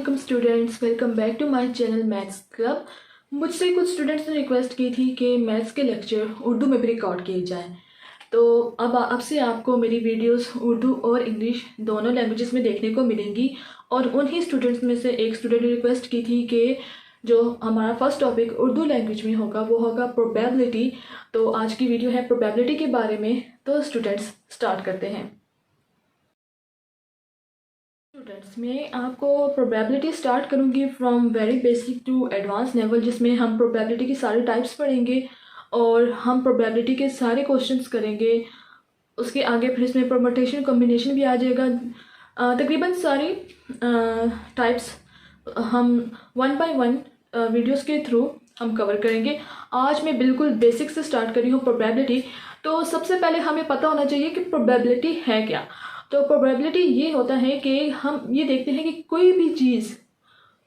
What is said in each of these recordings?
वालेकुम students, welcome back to my channel maths club. मुझसे कुछ स्टूडेंट्स ने रिक्वेस्ट की थी कि मैथ्स के लेक्चर उर्दू में भी रिकॉर्ड किए जाएं। तो अब से आपको मेरी वीडियोस उर्दू और इंग्लिश दोनों लैंग्वेजेस में देखने को मिलेंगी। और उन्हीं स्टूडेंट्स में से एक स्टूडेंट ने रिक्वेस्ट की थी कि जो हमारा फर्स्ट टॉपिक उर्दू लैंग्वेज में होगा वो होगा प्रोबेबिलिटी। तो आज की वीडियो है प्रोबेबिलिटी के बारे में। तो स्टूडेंट्स स्टार्ट करते हैं। स्टूडेंट्स मैं आपको प्रोबेबिलिटी स्टार्ट करूंगी from very basic to advance level, जिसमें हम प्रोबेबिलिटी की सारे टाइप्स पढ़ेंगे और हम प्रोबेबिलिटी के सारे क्वेश्चंस करेंगे। उसके आगे फिर इसमें परम्यूटेशन कॉम्बिनेशन भी आ जाएगा। तकरीबन सारी टाइप्स हम वन बाय वन वीडियोस के थ्रू हम कवर करेंगे। आज मैं बिल्कुल बेसिक से स्टार्ट कर रही हूँ प्रोबेबिलिटी। तो सबसे पहले हमें पता होना चाहिए कि प्रोबेबिलिटी है क्या। तो प्रोबेबिलिटी ये होता है कि हम ये देखते हैं कि कोई भी चीज़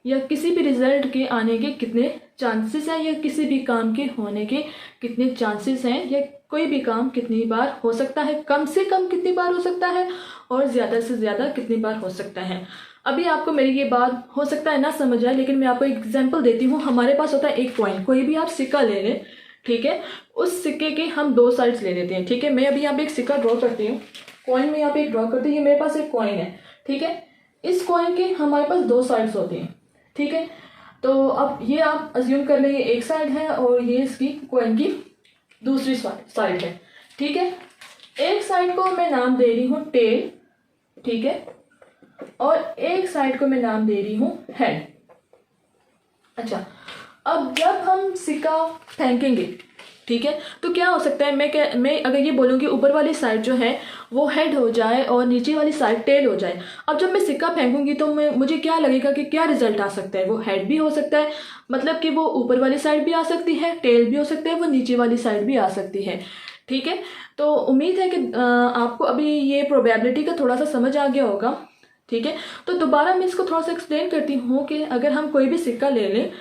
या किसी भी रिजल्ट के आने के कितने चांसेस हैं, या किसी भी काम के होने के कितने चांसेस हैं, या कोई भी काम कितनी बार हो सकता है, कम से कम कितनी बार हो सकता है और ज़्यादा से ज़्यादा कितनी बार हो सकता है। अभी आपको मेरी ये बात हो सकता है ना समझ आए, लेकिन मैं आपको एक एग्जांपल देती हूँ। हमारे पास होता है एक कॉइन, कोई भी आप सिक्का ले लें, ठीक है। उस सिक्के के हम दो साइड्स ले लेते हैं, ठीक है। मैं अभी यहाँ पे एक सिक्का ड्रॉ करती हूँ, कॉइन में यहाँ पे एक ड्रॉ करती हूँ। ये मेरे पास एक कॉइन है, ठीक है। इस कॉइन के हमारे पास दो साइड्स होती हैं, ठीक है। तो अब ये आप अज्यूम कर लें ये एक साइड है और ये इसकी कॉइन की दूसरी साइड है, ठीक है। एक साइड को मैं नाम दे रही हूँ टेल, ठीक है, और एक साइड को मैं नाम दे रही हूँ हेड। अच्छा, अब जब हम सिक्का फेंकेंगे, ठीक है, तो क्या हो सकता है, मैं अगर ये बोलूँगी ऊपर वाली साइड जो है वो हेड हो जाए और नीचे वाली साइड टेल हो जाए। अब जब मैं सिक्का फेंकूंगी तो मुझे क्या लगेगा कि क्या रिजल्ट आ सकता है। वो हेड भी हो सकता है, मतलब कि वो ऊपर वाली साइड भी आ सकती है, टेल भी हो सकता है, वो नीचे वाली साइड भी आ सकती है, ठीक है। तो उम्मीद है कि आपको अभी ये प्रोबेबिलिटी का थोड़ा सा समझ आ गया होगा, ठीक है। तो दोबारा मैं इसको थोड़ा सा एक्सप्लेन करती हूँ कि अगर हम कोई भी सिक्का ले लें,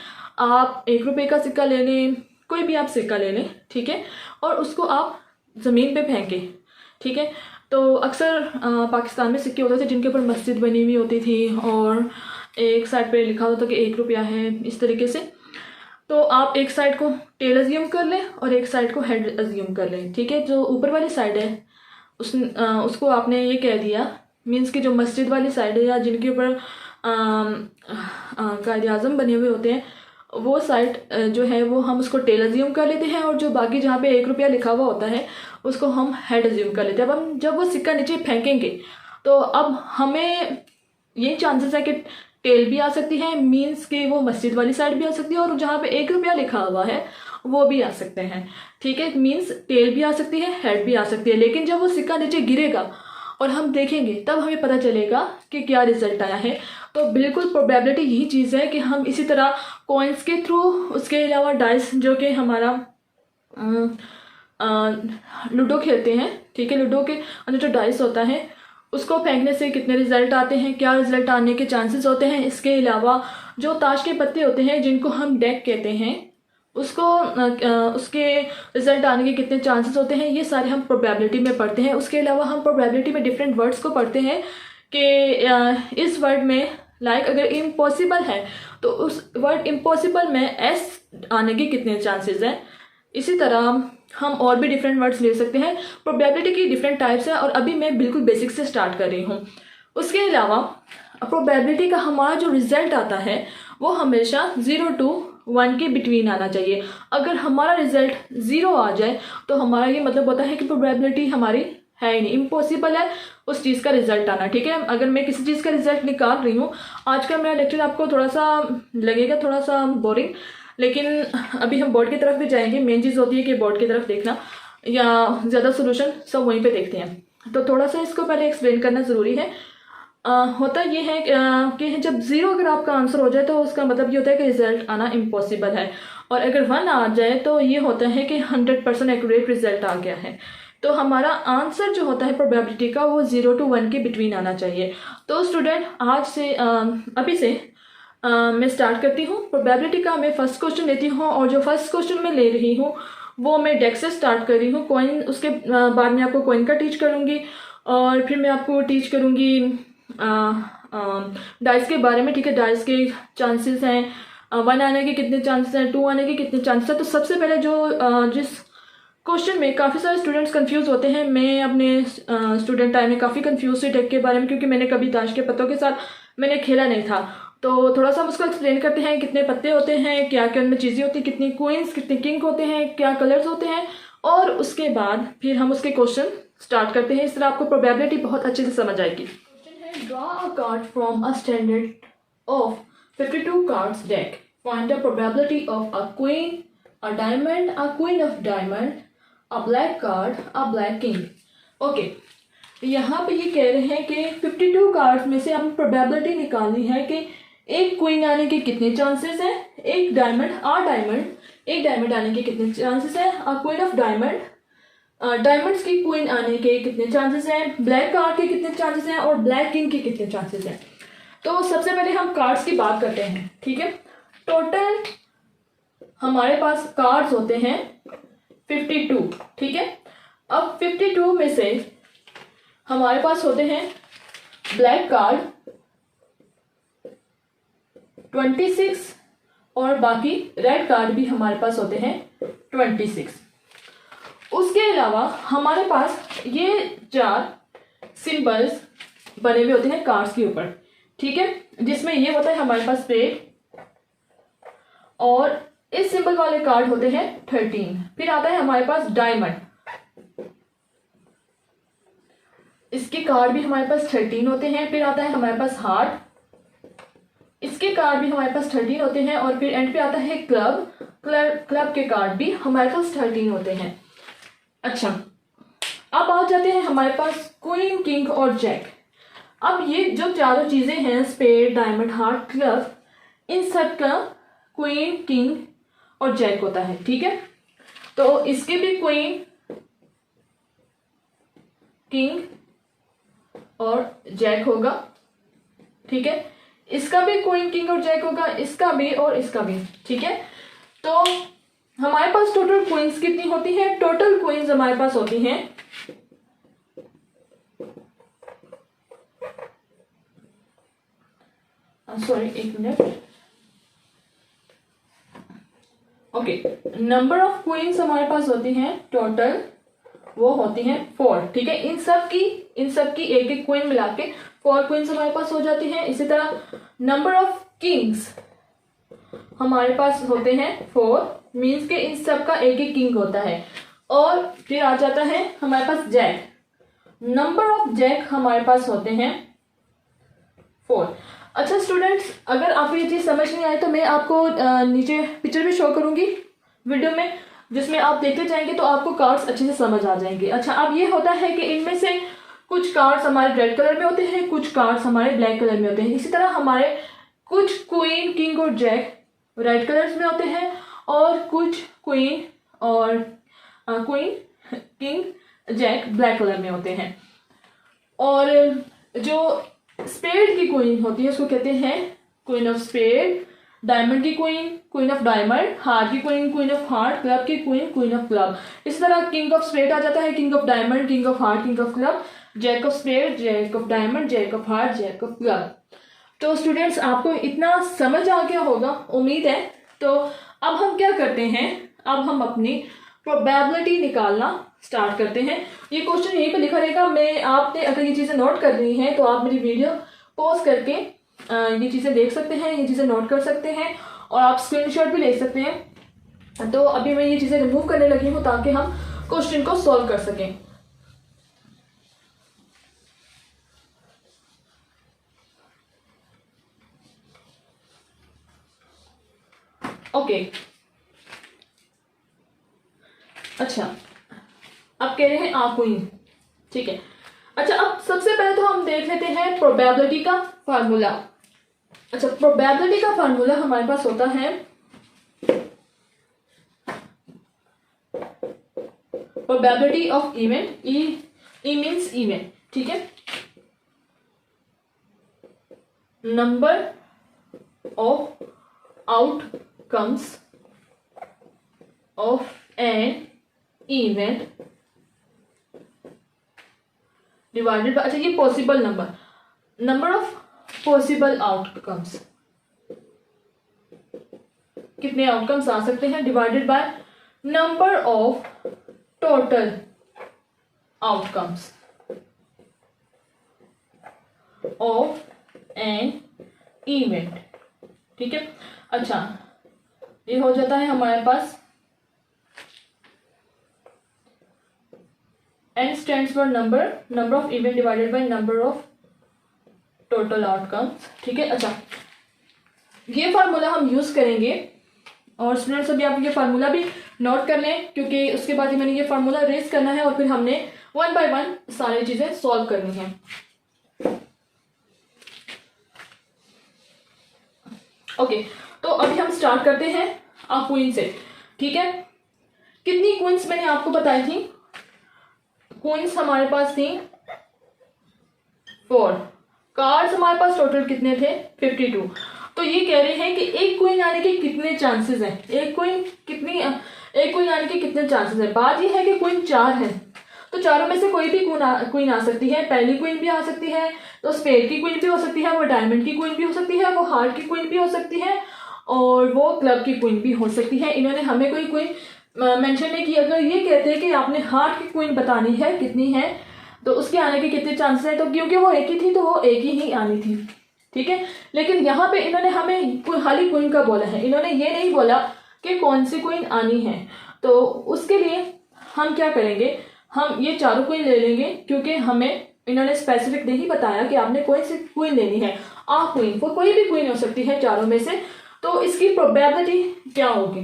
आप 1 रुपये का सिक्का ले लें, कोई भी आप सिक्का ले लें, ठीक है, और उसको आप ज़मीन पे फेंकें, ठीक है। तो अक्सर पाकिस्तान में सिक्के होते थे जिनके ऊपर मस्जिद बनी हुई होती थी और एक साइड पे लिखा होता था कि 1 रुपया है, इस तरीके से। तो आप एक साइड को टेल अज्यूम कर लें और एक साइड को हेड अज्यूम कर लें, ठीक है। जो ऊपर वाली साइड है उसको आपने ये कह दिया, मीन्स कि जो मस्जिद वाली साइड है या जिनके ऊपर कायदे आज़म बने हुए होते हैं, वो साइड जो है वो हम उसको टेल अज्यूम कर लेते हैं, और जो बाकी जहाँ पे 1 रुपया लिखा हुआ होता है उसको हम हेड अज्यूम कर लेते हैं। अब हम जब वो सिक्का नीचे फेंकेंगे तो अब हमें ये चांसेस है कि टेल भी आ सकती है, मीन्स कि वो मस्जिद वाली साइड भी आ सकती है, और जहाँ पे 1 रुपया लिखा हुआ है वो भी आ सकते हैं, ठीक है। मीन्स टेल भी आ सकती है, हेड भी आ सकती है। लेकिन जब वो सिक्का नीचे गिरेगा और हम देखेंगे तब हमें पता चलेगा कि क्या रिजल्ट आया है। तो बिल्कुल प्रोबेबिलिटी यही चीज़ है कि हम इसी तरह कॉइन्स के थ्रू, उसके अलावा डाइस जो कि हमारा लूडो खेलते हैं, ठीक है, लूडो के अंदर जो डाइस होता है उसको फेंकने से कितने रिजल्ट आते हैं, क्या रिजल्ट आने के चांसेस होते हैं। इसके अलावा जो ताश के पत्ते होते हैं जिनको हम डेक कहते हैं, उसको उसके रिजल्ट आने के कितने चांसेस होते हैं, ये सारे हम प्रोबेबिलिटी में पढ़ते हैं। उसके अलावा हम प्रोबेबिलिटी में डिफरेंट वर्ड्स को पढ़ते हैं कि इस वर्ड में लाइक अगर इम्पॉसिबल है तो उस वर्ड इम्पॉसिबल में एस आने के कितने चांसेस हैं। इसी तरह हम और भी डिफरेंट वर्ड्स ले सकते हैं। प्रोबेबिलिटी की डिफरेंट टाइप्स हैं और अभी मैं बिल्कुल बेसिक से स्टार्ट कर रही हूँ। उसके अलावा प्रोबेबिलिटी का हमारा जो रिजल्ट आता है वो हमेशा 0 to 1 के बिटवीन आना चाहिए। अगर हमारा रिजल्ट 0 आ जाए तो हमारा ये मतलब होता है कि प्रोबेबिलिटी हमारी है ही नहीं, इम्पॉसिबल है उस चीज़ का रिजल्ट आना, ठीक है। अगर मैं किसी चीज़ का रिजल्ट निकाल रही हूँ, आज का मेरा लेक्चर आपको थोड़ा सा लगेगा थोड़ा सा बोरिंग, लेकिन अभी हम बोर्ड की तरफ भी जाएंगे। मेन चीज़ होती है कि बोर्ड की तरफ देखना या ज़्यादा सोल्यूशन सब वहीं पे देखते हैं। तो थोड़ा सा इसको पहले एक्सप्लेन करना ज़रूरी है। होता ये है कि जब 0 अगर आपका आंसर हो जाए तो उसका मतलब ये होता है कि रिजल्ट आना इम्पॉसिबल है, और अगर 1 आ जाए तो ये होता है कि 100% एक्यूरेट रिजल्ट आ गया है। तो हमारा आंसर जो होता है प्रोबेबिलिटी का वो 0 to 1 के बिटवीन आना चाहिए। तो स्टूडेंट आज से अभी से मैं स्टार्ट करती हूँ प्रोबेबिलिटी का। मैं फर्स्ट क्वेश्चन लेती हूँ और जो फर्स्ट क्वेश्चन मैं ले रही हूँ वो मैं डेक से स्टार्ट कर रही हूँ। कॉइन उसके बाद में आपको कॉइन का टीच करूँगी और फिर मैं आपको टीच करूँगी डाइस के बारे में, ठीक है। डाइस के चांसेस हैं, 1 आने के कितने चांसेस हैं, 2 आने के कितने चांसेस हैं। तो सबसे पहले जिस क्वेश्चन में काफ़ी सारे स्टूडेंट्स कंफ्यूज होते हैं, मैं अपने स्टूडेंट टाइम में काफ़ी कंफ्यूज थी डेक के बारे में, क्योंकि मैंने कभी ताश के पत्तों के साथ मैंने खेला नहीं था। तो थोड़ा सा हम उसको एक्सप्लेन करते हैं, कितने पत्ते होते हैं, क्या क्या उनमें चीज़ें होती हैं, कितनी क्वींस, कितने किंग होते हैं, क्या कलर्स होते हैं, और उसके बाद फिर हम उसके क्वेश्चन स्टार्ट करते हैं। इस तरह आपको प्रोबेबिलिटी बहुत अच्छे से समझ आएगी। क्वेश्चन है, draw a card from a standard of 52 cards deck, find the probability of a queen, a diamond, a queen of diamond, a black card, a black king. Okay, यहाँ पे ये कह रहे हैं कि 52 कार्ड्स में से हमें प्रोबेबिलिटी निकालनी है कि एक क्वीन आने के कितने चांसेस हैं, एक डायमंड आने के कितने चांसेस हैं, a queen of diamond, diamonds की क्वीन आने के कितने चांसेस हैं, ब्लैक कार्ड के कितने चांसेस हैं, और ब्लैक किंग के कितने चांसेस हैं। तो सबसे पहले हम कार्ड्स की बात करते हैं, ठीक है। टोटल हमारे पास कार्ड्स होते हैं 52, ठीक है। अब 52 में से हमारे पास होते हैं ब्लैक कार्ड 26 और बाकी रेड कार्ड भी हमारे पास होते हैं 26। उसके अलावा हमारे पास ये 4 सिंबल्स बने हुए होते हैं कार्ड्स के ऊपर, ठीक है, जिसमें ये होता है हमारे पास स्पेड, और इस सिंबल वाले कार्ड होते हैं 13। फिर आता है हमारे पास डायमंड, इसके कार्ड भी हमारे पास 13 होते हैं। फिर आता है हमारे पास हार्ट, इसके कार्ड भी हमारे पास 13 होते हैं। और फिर एंड पे आता है क्लब के कार्ड भी हमारे पास 13 होते हैं। अच्छा, अब आ जाते हैं हमारे पास क्वीन, किंग और जैक। अब ये जो चारों चीजें हैं, स्पेड, डायमंड, हार्ट, क्लब, इन सब का क्वीन, किंग और जैक होता है, ठीक है। तो इसके भी क्वीन, किंग और जैक होगा, ठीक है। इसका भी क्वीन, किंग और जैक होगा, इसका भी और इसका भी, ठीक है। तो हमारे पास टोटल क्वींस कितनी होती हैं? टोटल क्वींस हमारे पास होती हैं सॉरी, एक minute. Okay, number of queens हमारे पास होती हैं टोटल, वो होती हैं 4, ठीक है। इन सब की एक एक क्वीन मिला के 4 क्वींस हमारे पास हो जाती हैं। इसी तरह नंबर ऑफ किंग्स हमारे पास होते हैं 4, मीन्स के इन सब का एक एक किंग होता है। और फिर आ जाता है हमारे पास जैक, नंबर ऑफ जैक हमारे पास होते हैं 4। अच्छा स्टूडेंट्स, अगर आपको ये चीज़ समझ नहीं आए तो मैं आपको नीचे पिक्चर भी शो करूंगी वीडियो में, जिसमें आप देखते जाएंगे तो आपको कार्ड्स अच्छे से समझ आ जाएंगे। अच्छा, अब ये होता है कि इनमें से कुछ कार्ड्स हमारे रेड कलर में होते हैं, कुछ कार्ड्स हमारे ब्लैक कलर में होते हैं। इसी तरह हमारे कुछ क्वीन, किंग और जैक रेड कलर्स में होते हैं, और कुछ क्वीन और किंग, जैक ब्लैक कलर में होते हैं। और जो स्पेड की क्वीन होती है उसको कहते हैं क्वीन ऑफ स्पेड, डायमंड की queen, queen of diamond, heart की queen, queen of heart, club की क्वीन, क्वीन ऑफ क्लब। इस तरह किंग ऑफ स्पेड आ जाता है, king of diamond, king of heart, king of club, jack of spade, jack of diamond, jack of heart, jack of club. तो students, आपको इतना समझ आ गया होगा, उम्मीद है। तो अब हम क्या करते हैं, अब हम अपनी प्रोबेबिलिटी निकालना स्टार्ट करते हैं। ये क्वेश्चन यहीं पे लिखा रहेगा। मैं आपने अगर ये चीज़ें नोट कर रही हैं तो आप मेरी वीडियो पॉज करके ये चीज़ें देख सकते हैं, ये चीज़ें नोट कर सकते हैं, और आप स्क्रीनशॉट भी ले सकते हैं। तो अभी मैं ये चीज़ें रिमूव करने लगी हूँ ताकि हम क्वेश्चन को सॉल्व कर सकें। ओके, अच्छा, अब कह रहे हैं आ क्वीन, ठीक है। अच्छा, अब सबसे पहले तो हम देख लेते हैं प्रोबेबिलिटी का फार्मूला। अच्छा, प्रोबेबिलिटी का फार्मूला हमारे पास होता है probability of event, E means event, ठीक है। Number of outcomes of an event divided by, अच्छा ये possible number of possible outcomes, कितने आउटकम्स आ सकते हैं, divided by number of total outcomes of an event. ठीक है, अच्छा ये हो जाता है हमारे पास n stands for number of event divided by number of total outcomes. ठीक है, अच्छा ये फार्मूला हम यूज करेंगे और स्टूडेंट्स अभी आप ये फार्मूला भी नोट कर लें, क्योंकि उसके बाद ही मैंने ये फार्मूला रेज करना है और फिर हमने 1 बाय 1 सारी चीजें सॉल्व करनी है। ओके, तो अभी हम स्टार्ट करते हैं क्वीन से। ठीक है, कितनी क्वींस मैंने आपको बताई थी, क्वींस हमारे पास थी 4, कार्ड्स हमारे पास टोटल कितने थे 52। तो ये कह रहे हैं कि एक क्वीन आने के कितने चांसेस हैं, एक क्वीन आने के कितने चांसेस हैं। बात ये है कि क्वीन 4 है, तो चारों में से कोई भी क्वीन आ सकती है। पहली क्वीन भी आ सकती है, तो स्पेड की क्वीन भी हो सकती है, वो डायमंड की क्वीन भी हो सकती है, वो हार्ट की क्वीन भी हो सकती है, और वो क्लब की क्वीन भी हो सकती है। इन्होंने हमें कोई क्वीन मेंशन नहीं की। अगर ये कहते हैं कि आपने हार्ट की क्वीन बतानी है कितनी है, तो उसके आने के कितने चांसेस हैं, तो क्योंकि वो एक ही थी तो वो एक ही आनी थी। ठीक है, लेकिन यहाँ पे इन्होंने हमें खाली क्वीन का बोला है, इन्होंने ये नहीं बोला कि कौन सी क्वीन आनी है। तो उसके लिए हम क्या करेंगे, हम ये चारों क्वीन ले लेंगे, क्योंकि हमें इन्होंने स्पेसिफिक नहीं बताया कि आपने कौन सी क्वीन लेनी है। क्वीन वो कोई भी क्वीन हो सकती है चारों में से। तो इसकी प्रोबेबिलिटी क्या होगी,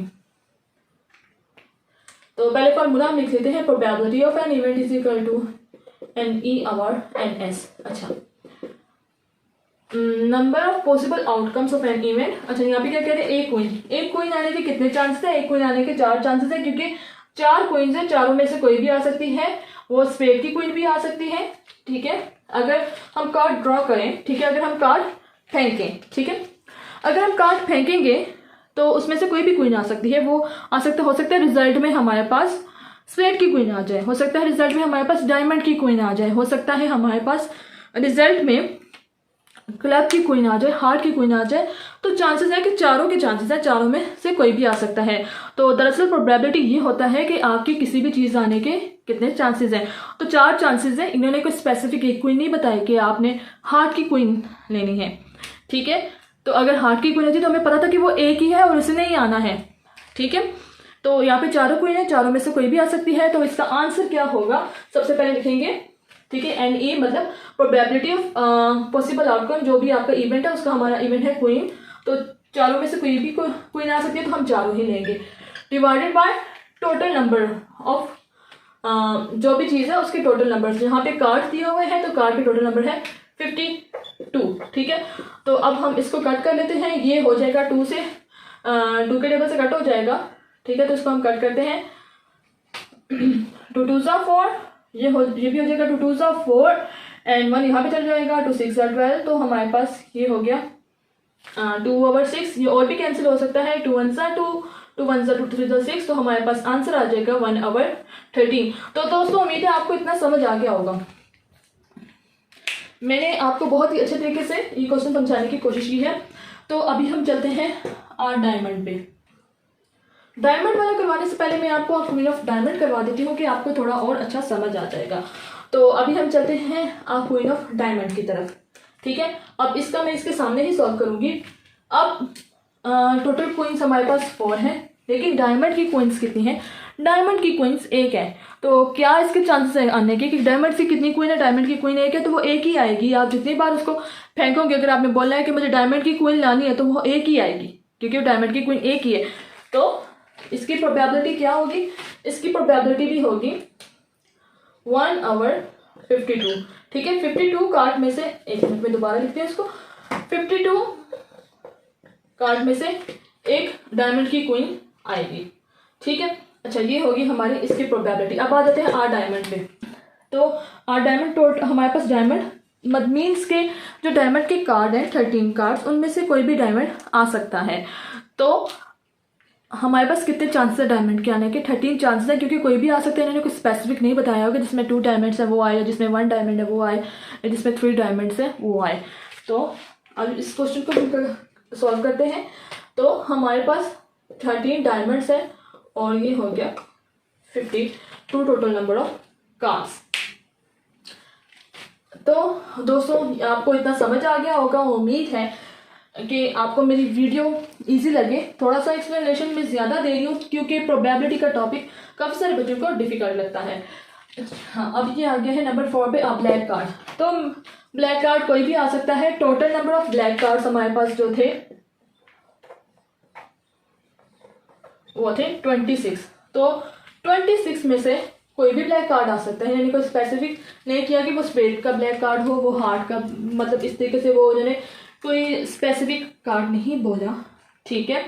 तो पहले फॉर्मूला हम लिख लेते हैं, probability of an event is equal to NE/NS। अच्छा, number of possible outcomes of an event. अच्छा यहाँ पे क्या कह रहे हैं, एक क्वीन आने के कितने चांसेस है, एक क्वीन आने के 4 चांसेस है, क्योंकि 4 क्वींस है, चारों में से कोई भी आ सकती है, वो स्पेड की क्वीन भी आ सकती है। ठीक है, अगर हम कार्ड ड्रॉ करें, ठीक है, अगर हम कार्ड फेंकें, ठीक है, अगर हम कार्ड फेंकेंगे तो उसमें से कोई भी क्वीन आ सकती है, वो आ सकता हो सकता है रिजल्ट में हमारे पास स्पेड की क्वीन आ जाए, हो सकता है रिजल्ट में हमारे पास डायमंड की क्वीन आ जाए, हो सकता है हमारे पास रिजल्ट में क्लब की क्वीन आ जाए, हार्ट की क्वीन आ जाए। तो चांसेस है कि चारों के चांसेस है, चारों में से कोई भी आ सकता है। तो दरअसल प्रोबेबिलिटी ये होता है कि आपकी किसी भी चीज़ आने के कितने चांसेस हैं। तो 4 चांसेस है, इन्होंने कोई स्पेसिफिक एक क्वीन नहीं बताई कि आपने हार्ट की क्वीन लेनी है। ठीक है, तो अगर हार्ट की क्वीन होती तो हमें पता था कि वो एक ही है और उसे नहीं आना है। ठीक है, तो यहाँ पे चारों क्वीन है, चारों में से कोई भी आ सकती है। तो इसका आंसर क्या होगा, सबसे पहले लिखेंगे, ठीक है, NE मतलब प्रोबेबिलिटी ऑफ पॉसिबल आउटकम, जो भी आपका इवेंट है उसका हमारा इवेंट है क्वीन, तो चारों में से कोई भी क्वीन आ सकती है, तो हम चारों ही लेंगे, divided by total number of जो भी चीज़ है उसके टोटल नंबर। यहाँ पे कार्ड दिए हुए हैं, तो कार्ड के टोटल नंबर है 52। ठीक है, तो अब हम इसको कट कर लेते हैं, ये हो जाएगा 2 से 2 के टेबल से कट हो जाएगा। ठीक है, तो इसको हम कट करते हैं, 2 2 ज़ा 4, ये भी हो जाएगा 2 2 ज़ा 4 एंड 1 यहाँ पे चल जाएगा, 2 6 ज़ा 12। तो हमारे पास ये हो गया 2/6। ये और भी कैंसिल हो सकता है, 2 1 ज़ा 2, 2 1 ज़ा 2, 3 ज़ा 6। तो हमारे पास आंसर आ जाएगा 1/13। तो दोस्तों उम्मीद है आपको इतना समझ आ गया होगा। मैंने आपको बहुत ही अच्छे तरीके से ये क्वेश्चन समझाने की कोशिश की है। तो अभी हम चलते हैं डायमंड पे। डायमंड वाला करवाने से पहले मैं आपको क्वीन ऑफ डायमंड करवा देती हूँ कि आपको थोड़ा और अच्छा समझ आ जाएगा। तो अभी हम चलते हैं क्वीन ऑफ डायमंड की तरफ। ठीक है, अब इसका मैं इसके सामने ही सॉल्व करूंगी। अब टोटल क्वींस हमारे पास 4 हैं, लेकिन डायमंड की क्वींस कितनी है, डायमंड की क्वींस 1 है। तो क्या इसके चांसेस है आने के कि डायमंड की कितनी क्वीन है, डायमंड की क्वीन 1 है, तो वो एक ही आएगी। आप जितनी बार उसको फेंकोगे, अगर आपने बोला है कि मुझे डायमंड की क्वीन लानी है, तो वो एक ही आएगी, क्योंकि डायमंड की क्वीन एक ही है। तो इसकी प्रोबेबिलिटी क्या होगी, इसकी प्रोबेबिलिटी भी होगी 1/52। ठीक है, 52 कार्ड में से, एक मिनट में दोबारा लिखते हैं इसको, 52 कार्ड में से एक डायमंड की क्वीन आएगी। ठीक है, अच्छा ये होगी हमारी इसकी प्रोबेबिलिटी। अब आ जाते हैं डायमंड पे। तो डायमंड टोटल हमारे पास डायमंड मीन्स के जो डायमंड के कार्ड हैं 13 कार्ड्स, उनमें से कोई भी डायमंड आ सकता है। तो हमारे पास कितने चांसेस है डायमंड के आने के, 13 चांसेस है, क्योंकि कोई भी आ सकता है। इन्होंने कुछ स्पेसिफिक नहीं बताया होगा, जिसमें 2 डायमंड्स है वो आए, या जिसमें 1 डायमंड है वो आए, या जिसमें 3 डायमंड्स है वो आए। तो अब इस क्वेश्चन को हम सॉल्व करते हैं। तो हमारे पास 13 डायमंड्स है और ये हो गया 52 टोटल नंबर ऑफ कार्ड्स। तो दोस्तों आपको इतना समझ आ गया होगा, उम्मीद है कि आपको मेरी वीडियो इजी लगे। थोड़ा सा एक्सप्लेनेशन में ज़्यादा दे रही हूँ क्योंकि प्रोबेबिलिटी का टॉपिक काफ़ी सारे बच्चों को डिफ़िकल्ट लगता है। हाँ, अब ये आ गया है नंबर 4 पे ब्लैक कार्ड। तो ब्लैक कार्ड कोई भी आ सकता है। Total number of black cards हमारे पास जो थे वो थे 26। तो 26 में से कोई भी ब्लैक कार्ड आ सकता है, यानी कोई स्पेसिफिक नहीं किया कि वो स्पेड का ब्लैक कार्ड हो, वो हार्ट का, मतलब इस तरीके से वो उन्होंने कोई स्पेसिफिक कार्ड नहीं बोला, ठीक है।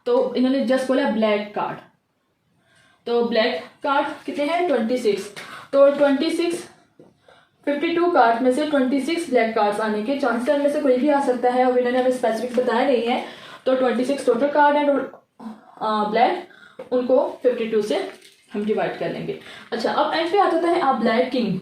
तो इन्होंने जस्ट बोला ब्लैक कार्ड। तो ब्लैक कार्ड कितने हैं 26। तो 52 कार्ड में से 26 ब्लैक कार्ड्स आने के चांसेस में से कोई भी आ सकता है और इन्होंने हमें स्पेसिफिक बताया नहीं है। तो 26 टोटल कार्ड एंड ब्लैक, उनको 52 से हम डिवाइड कर लेंगे। अच्छा, अब एंड पे आता है ब्लैक किंग।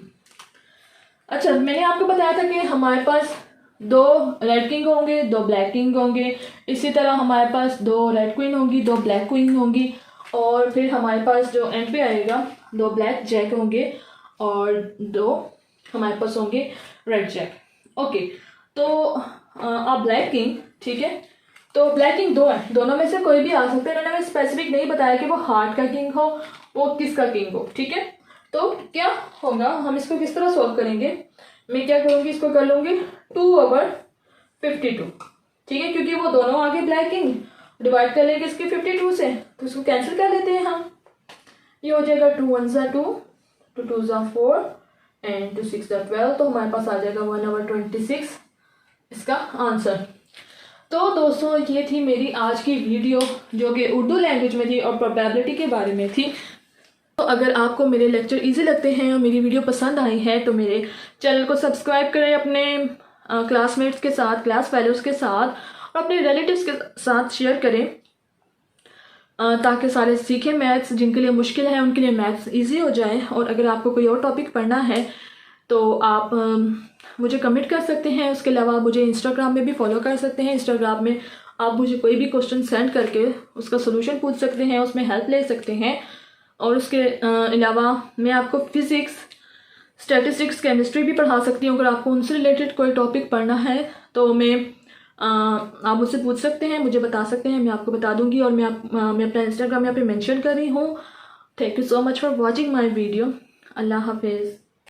अच्छा, मैंने आपको बताया था कि हमारे पास 2 रेड किंग होंगे, 2 ब्लैक किंग होंगे। इसी तरह हमारे पास 2 रेड क्वीन होंगी, 2 ब्लैक क्वीन होंगी और फिर हमारे पास जो एंड पे आएगा 2 ब्लैक जैक होंगे और 2 हमारे पास होंगे रेड जैक। ओके, तो ब्लैक किंग, ठीक है। तो ब्लैक किंग 2 है, दोनों में से कोई भी आ सकता है। इन्होंने हमें स्पेसिफिक नहीं बताया कि वो हार्ट का किंग हो, वो किसका किंग हो, ठीक है। तो क्या होगा, हम इसको किस तरह सॉल्व करेंगे, मैं क्या करूँगी, इसको कर लूँगी 2/52, ठीक है, क्योंकि वो दोनों आगे ब्लैक किंग डिवाइड कर लेंगे इसके 52 से, तो इसको कैंसिल कर लेते हैं हम। ये हो जाएगा 2 1 2, 2 2 4 एंड 2 6 12। तो हमारे पास आ जाएगा 1/26 इसका आंसर। तो दोस्तों ये थी मेरी आज की वीडियो जो कि उर्दू लैंग्वेज में थी और प्रोबेबिलिटी के बारे में थी। तो अगर आपको मेरे लेक्चर इजी लगते हैं और मेरी वीडियो पसंद आई है तो मेरे चैनल को सब्सक्राइब करें, अपने क्लासमेट्स के साथ, क्लास फेलोज के साथ और अपने रिलेटिव्स के साथ शेयर करें ताकि सारे सीखें मैथ्स। जिनके लिए मुश्किल है उनके लिए मैथ्स इजी हो जाए। और अगर आपको कोई और टॉपिक पढ़ना है तो आप मुझे कमेंट कर सकते हैं। उसके अलावा आप मुझे इंस्टाग्राम में भी फॉलो कर सकते हैं। इंस्टाग्राम में आप मुझे कोई भी क्वेश्चन सेंड करके उसका सोल्यूशन पूछ सकते हैं, उसमें हेल्प ले सकते हैं। और उसके अलावा मैं आपको फिज़िक्स, स्टैटिस्टिक्स, केमिस्ट्री भी पढ़ा सकती हूँ। अगर आपको उनसे रिलेटेड कोई टॉपिक पढ़ना है तो आप मुझसे पूछ सकते हैं, मुझे बता सकते हैं, मैं आपको बता दूंगी। और मैं अपना इंस्टाग्राम यहाँ पे मेंशन कर रही हूँ। Thank you so much for watching my video. अल्लाह हाफिज़।